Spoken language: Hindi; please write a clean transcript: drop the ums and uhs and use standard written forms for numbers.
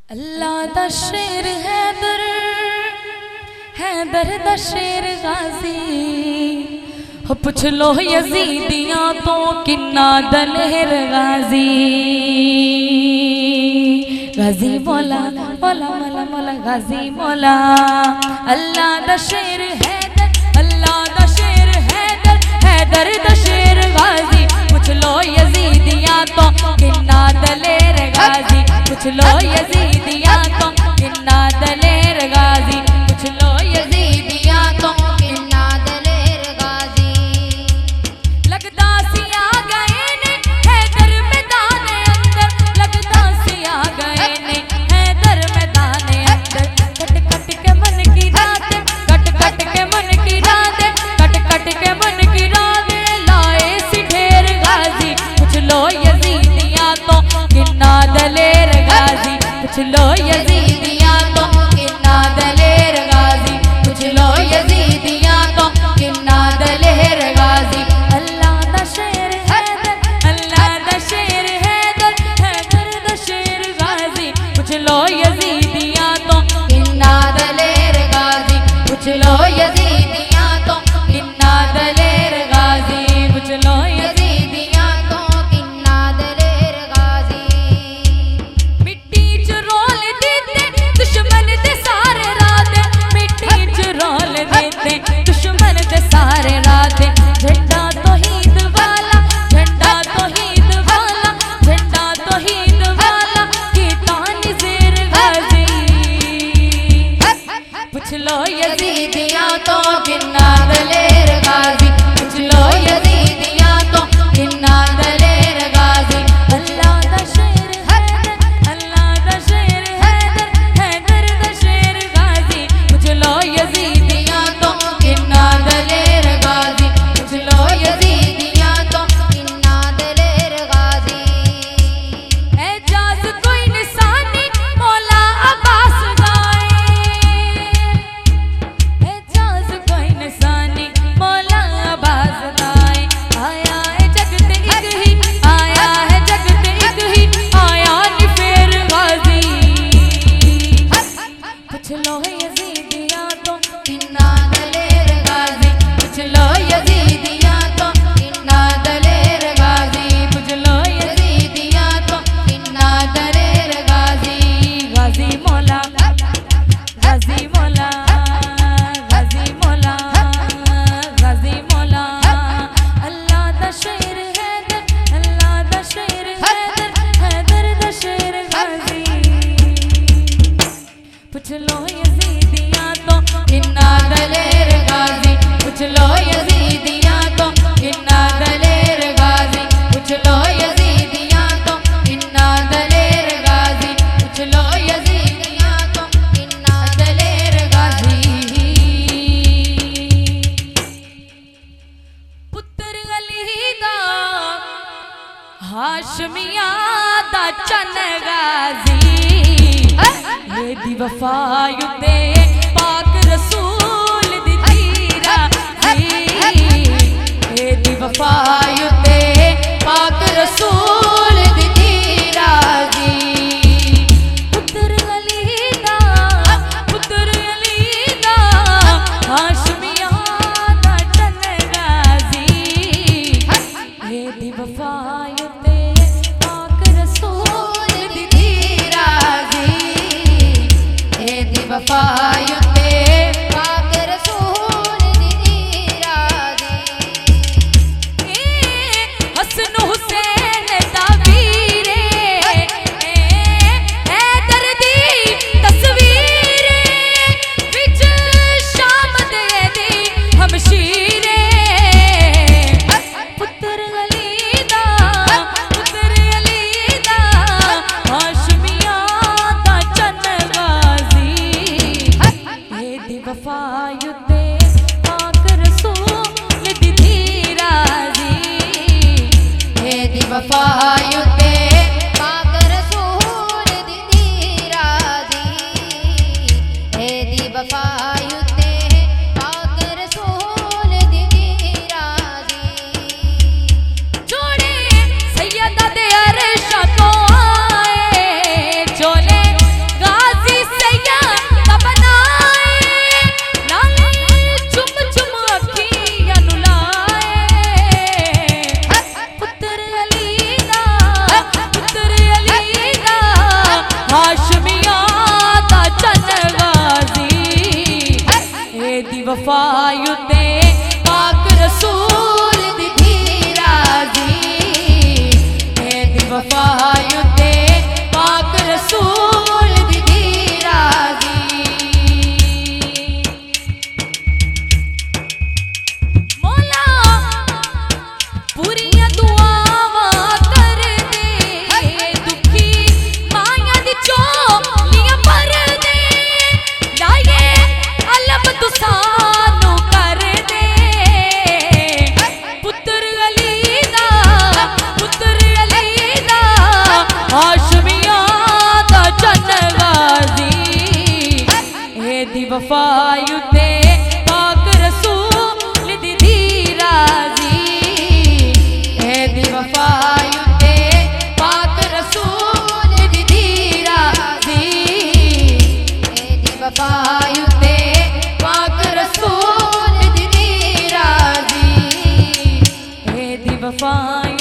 अल्लाह दा शेर हैदर, हैदर दा शेर गाजी। हो पुछ लो यजीदियां तो किन्ना दलेर गाजी। गाजी मौला मौला मौला मौला गाजी मौला। अल्लाह दा शेर हैदर, अल्लाह दा शेर हैदर, हैदर दा शेर गाजी। पुछ लो यजीदियां तो किन्ना दलेर गाजी। पुछ लो यजीदियां तो किन्ना दलेर गाजी। पुछ लो यजीदियां तो किन्ना दलेर गाजी। लगदा सी आ गए ने हैदर मैदान अंदर, लगदा सी आ गए ने हैदर मैदान अंदर। कट कट के मन की रात, कट कट के मन की रात, कट कट के मन की रात लाए सी ढेर गाजी। पुछ लो यजीदियां तो किन्ना दलेर गाजी। पुछ लो यजीदियां तो किन्ना दलेर गाजी। पुछ लो यजीदियां तो किन्ना दलेर गाजी। अल्लाह दा शेर हैदर, अल्लाह दा शेर हैदर, हैदर दा शेर गाजी। पुछ लो यजीदियां तो किन्ना दलेर गाजी। पुछ लो यजीदियां तो किन्ना दलेर गाजी। पुछ लो यजीदियां तो किन्ना दलेर गाजी। मिट्टी च रोल देते दुश्मन दे सारे राते, मिट्टी च रोल देते दुश्मन दे सारे राते। झंडा तौहीद वाला, झंडा तौहीद वाला, झंडा तौहीद वाला कीता निज़ेर गाजी। पुछ लो यजीदियां तो किन्ना दलेर गाजी। पुछ लो यजीदियां तो किन्ना दलेर गाजी। अल्लाह दा शेर हैदर, अल्लाह दा शेर हैदर, हैदर दा शेर गाजी। पुछ लो यजीदियां तो किन्ना दलेर गाजी। पुछ लो यजीदियां तो किन्ना दलेर गाजी। एजाज कोई निशानी मौला अब्बास गाए, एजाज कोई निशानी मौला अब्बास गाए। आया है जग ते एक ही, आया है जग ते एक ही, आया नी फेर गाजी। पुछ लो यजीदियां तो किन्ना दलेर गाजी। पुछ लो यजीदियां तो किन्ना दलेर गाजी। पुछ लो यजीदियां तो किन्ना दलेर गाजी। गाजी मौला, गाजी मौला, गाजी मौला, गाजी मौला। अल्लाह दा शेर हैदर, अल्लाह दा शेर हैदर, हैदर दा शेर गाजी। पुछ लो यजीदियां तो किन्ना दलेर गाजी। पुछ लो यजीदियां तो किन्ना दलेर गाजी। पुछ लो यजीदियां तो किन्ना दलेर गाजी। पुछ लो यजीदियां तो किन्ना दलेर गाजी। पुत्र अली दा हाशमिया दा चन गाजी। दी वफायु ते पाक रसूल दी धीरा जी। दी वफायु ते पाक रसूल दी धीरा जी। पुत्र अली दा, पुत्र अली दा हाशमिया दा चन गाजी। दी वफायु ते पाक रसूल दी धीरा जी। दी वफायु वफायु ते पाक रसूल दी राजी ए दी वफायु ते पाक रसूल दी राजी ए दी वफायु ते पाक रसूल दी राजी ए दी वफायु